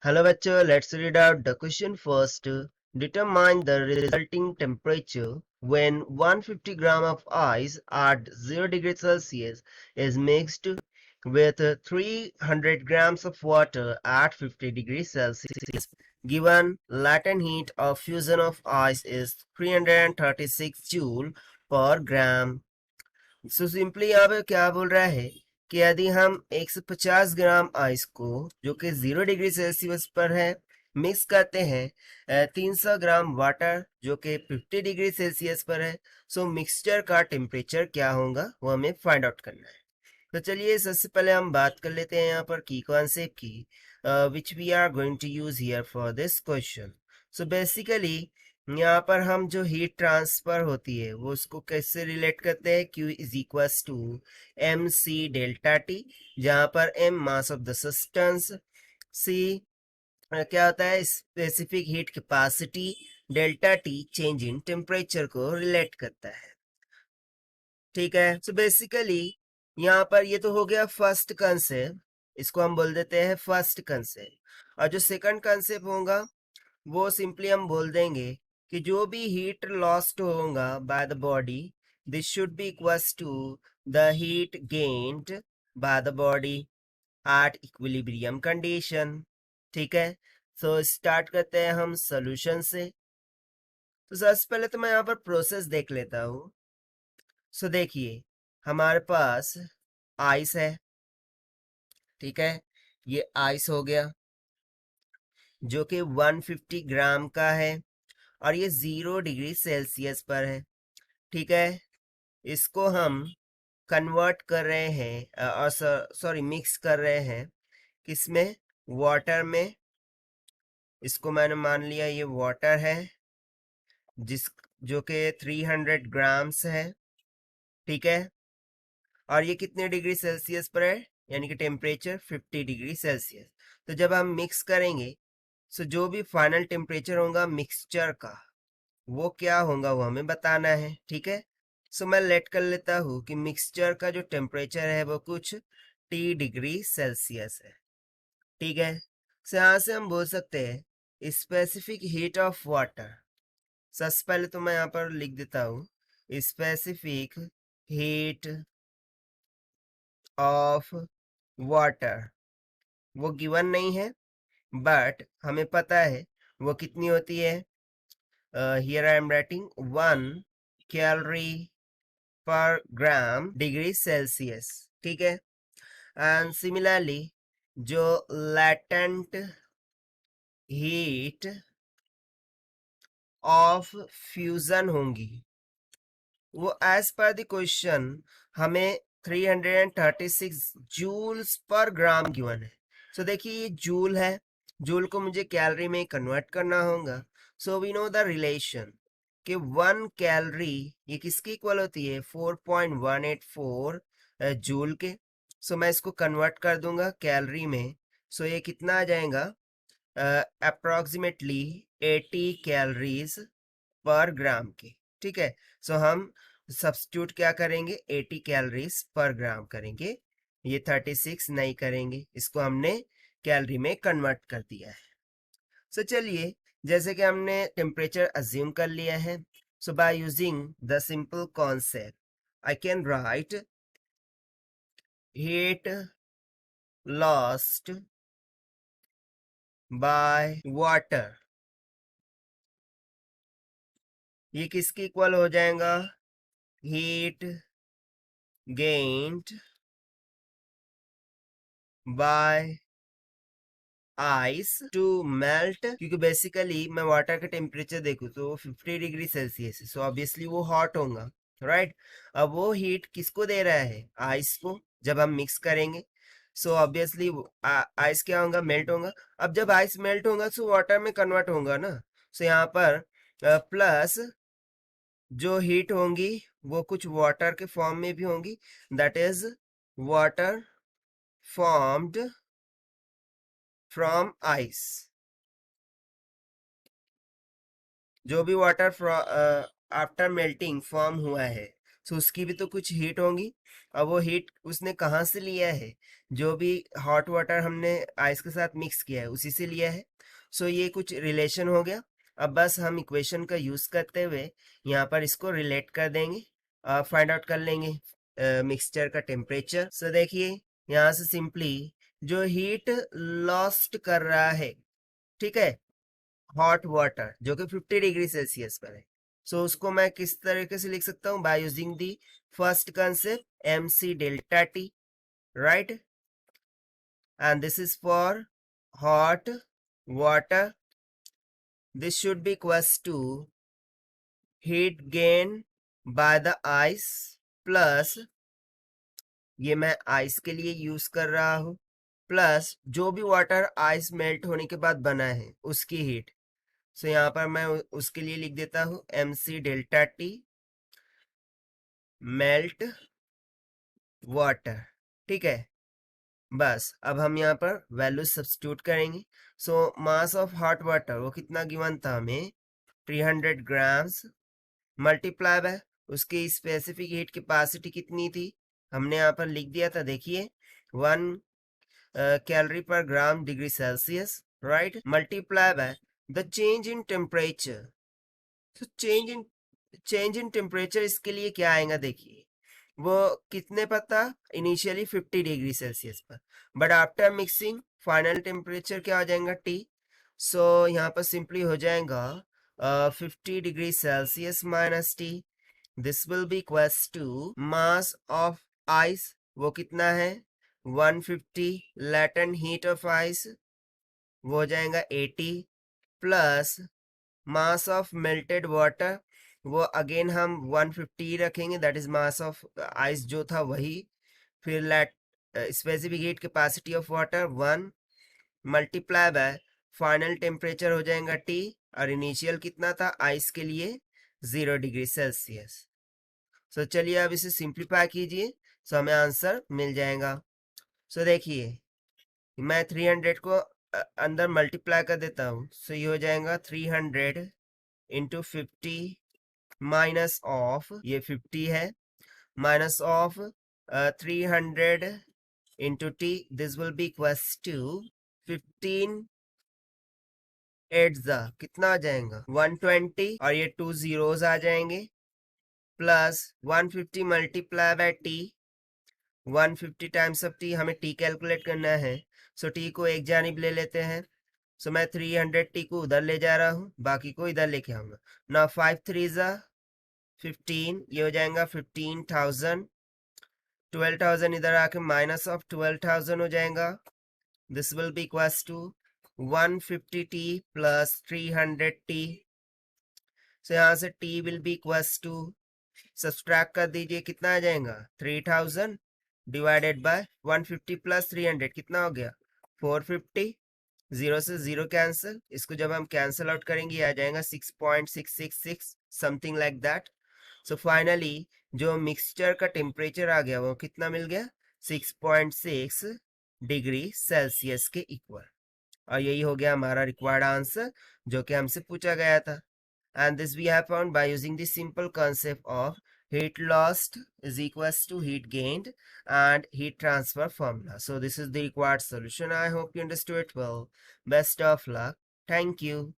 Hello bachcho, let's read out the question first. Determine the resulting temperature when 150 gram of ice at 0 degrees Celsius is mixed with 300 grams of water at 50 degrees Celsius. Given latent heat of fusion of ice is 336 joule per gram. So simply यहाँ पे क्या बोल रहा है कि यदि हम 150 gram ice को जो कि 0 डिग्री सेल्सियस पर है मिक्स करते हैं 300 ग्राम वाटर जो कि 50 डिग्री सेल्सियस पर है, सो मिक्सचर का टेम्परेचर क्या होगा वो हमें फाइंड आउट करना है। तो चलिए सबसे पहले हम बात कर लेते हैं यहाँ पर की कॉन्सेप्ट की which we are going to use here for this question. So basically यहाँ पर हम जो हीट ट्रांसफर होती है वो उसको कैसे रिलेट करते हैं, Q is equals to M C delta T, जहाँ पर M mass of the substance, C क्या होता है specific heat capacity, delta T change in temperature को रिलेट करता है। ठीक है, सो बेसिकली यहाँ पर ये तो हो गया फर्स्ट कंसेप्ट, इसको हम बोल देते हैं फर्स्ट कंसेप्ट। और जो सेकंड कंसेप्ट होगा वो सिंपली हम बोल देंगे कि जो भी हीट लॉस्ट होगा by the body this should be equals to the heat gained by the body at equilibrium condition. ठीक है, सो स्टार्ट करते हैं हम सॉल्यूशन से। तो सबसे पहले तो मैं यहाँ पर प्रोसेस देख लेता हूँ। सो देखिए हमारे पास आइस है, ठीक है, ये आइस हो गया जो कि 150 ग्राम का है और ये 0 डिग्री सेल्सियस पर है। ठीक है, इसको हम कन्वर्ट कर रहे हैं और सॉरी मिक्स कर रहे हैं किसमें, वाटर में। इसको मैंने मान लिया ये वाटर है जिस जो कि 300 ग्राम्स है। ठीक है, और ये कितने डिग्री सेल्सियस पर है, यानी कि टेम्परेचर 50 डिग्री सेल्सियस। तो जब हम मिक्स करेंगे सो जो भी फाइनल टेम्परेचर होगा मिक्सचर का वो क्या होगा वो हमें बताना है। ठीक है, सो मैं लेट कर लेता हूँ कि मिक्सचर का जो टेम्परेचर है वो कुछ T डिग्री सेल्सियस है। ठीक है, सो यहाँ से हम बोल सकते हैं स्पेसिफिक हीट ऑफ वाटर। सबसे पहले तो मैं यहाँ पर लिख देता हूँ स्पेसिफिक हीट ऑफ वाटर, वो गिवन नहीं है बट हमें पता है वो कितनी होती है। Here I am writing 1 calorie पर ग्राम डिग्री सेल्सियस। ठीक है, एंड सिमिलरली जो लैटेंट हीट ऑफ फ्यूजन होंगी वो एज पर द क्वेश्चन हमें 336 जूल्स पर ग्राम गिवन है। सो देखिए ये जूल है, जूल को मुझे कैलोरी में कन्वर्ट करना होगा। So we know the relation कि 1 कैलोरी ये किसकी इक्वल होती है 4.184 जूल के। सो मैं इसको कन्वर्ट कर दूंगा कैलोरी में। सो ये कितना आ जाएगा अप्रोक्सीमेटली 80 कैलोरीज पर ग्राम के। ठीक है, सो हम सब्स्टिट्यूट क्या करेंगे 80 कैलोरीज पर ग्राम करेंगे, ये 36 नहीं करेंगे, इसको हमने कैलोरी में कन्वर्ट कर दिया है। सो चलिए जैसे कि हमने टेम्परेचर अज्यूम कर लिया है, so by using the simple concept I can write heat lost by water, ये किसके इक्वल हो जाएगा heat gained by ice to melt, क्योंकि बेसिकली मैं वाटर का टेम्परेचर देखूं तो 50 डिग्री सेल्सियस है, सो ऑब्वियसली वो हॉट होगा। राइट, अब वो हीट किसको दे रहा है आइस को, जब हम मिक्स करेंगे सो ऑब्वियसली आइस क्या होगा मेल्ट होगा। अब जब आइस मेल्ट होगा सो वाटर में कन्वर्ट होगा ना, सो यहाँ पर प्लस जो हीट होंगी वो कुछ वाटर के फॉर्म में भी होंगी, that is water formed from ice. जो भी वाटर आफ्टर मेल्टिंग फॉर्म हुआ है सो उसकी भी तो कुछ हीट होंगी। अब वो हीट उसने कहाँ से लिया है? जो भी हॉट वाटर हमने आइस के साथ मिक्स किया है उसी से लिया है। सो ये कुछ रिलेशन हो गया। अब बस हम इक्वेशन का यूज करते हुए यहाँ पर इसको रिलेट कर देंगे, फाइंड आउट कर लेंगे मिक्सचर का टेम्परेचर। सो देखिए यहाँ से सिंपली जो हीट लॉस्ट कर रहा है, ठीक है, हॉट वाटर जो कि 50 डिग्री सेल्सियस पर है, सो उसको मैं किस तरीके से लिख सकता हूँ? By using the first concept M C delta T, right, and this is for hot water. This should be equals to heat gain by the ice plus, ये मैं आइस के लिए यूज कर रहा हूं, प्लस जो भी वाटर आइस मेल्ट होने के बाद बना है उसकी हीट। सो यहाँ पर मैं उसके लिए लिख देता हूँ M C delta T melt water, ठीक है। बस अब हम यहाँ पर वैल्यू सब्स्टिट्यूट करेंगे। सो मास ऑफ हॉट वाटर वो कितना गिवन था हमें? 300 ग्राम्स मल्टीप्लाई बाय उसकी स्पेसिफिक हीट कैपेसिटी कितनी थी? हमने यहाँ पर लिख दिया था, देखिए 1 कैलोरी पर gram degree Celsius, right, multiply by the change in temperature. तो चेंज इन टेम्परेचर इसके लिए क्या आएगा? देखिए वो कितने पर था? इनिशियली 50 डिग्री सेल्सियस पर, but after mixing final temperature क्या हो जाएगा? टी। सो यहाँ पर सिंपली हो जाएगा 50 degree Celsius minus T. This will be equals to mass of ice, वो कितना है? 150, लैटेंट हीट ऑफ आइस वो हो जाएगा 80, plus mass of melted water वो अगेन हम 150 रखेंगे, that is mass of ice जो था वही, फिर late specific heat capacity of water 1 multiply by final temperature हो जाएगा टी, और इनिशियल कितना था आइस के लिए? 0 डिग्री सेल्सियस। सो चलिए अब इसे सिंप्लीफाई कीजिए, सो हमें आंसर मिल जाएगा। सो देखिए मैं 300 को अंदर मल्टीप्लाई कर देता हूँ, सो ये हो जाएगा 300 इंटू 50 माइनस ऑफ, ये 50 है, minus of 300 into T, this will be equals to 15 at the कितना आ जाएगा? 120, और ये 2 जीरोस आ जाएंगे, plus 150 multiply by T, 150 times of T, हमें टी कैलकुलेट करना है, सो टी को एक जानिब ले लेते हैं। सो मैं 300 टी को उधर ले जा रहा हूँ, बाकी को इधर लेके आऊंगा ना। 5 3 जा 15, ये हो जाएगा 15,000, 12,000 इधर आके माइनस ऑफ 12,000 हो जाएगा। This will be equals to 150 T plus 300 T. So यहाँ से T will be equals to, subtract कर दीजिए, कितना आ जाएगा? 3,000 डिवाइडेड बाय 150 प्लस 300 कितना हो गया? 450। जीरो से जीरो कैंसिल, इसको जब हम कैंसिल आउट करेंगे आ जाएगा 6.666 something like that. So finally जो मिक्सचर का टेम्परेचर आ गया वो कितना मिल गया? 6.6 डिग्री सेल्सियस के इक्वल। और यही हो गया हमारा रिक्वायर्ड आंसर जो कि हमसे पूछा गया था। And this we have found by using the simple concept of heat lost is equals to heat gained and heat transfer formula. So this is the required solution. I hope you understood it well. Best of luck. Thank you.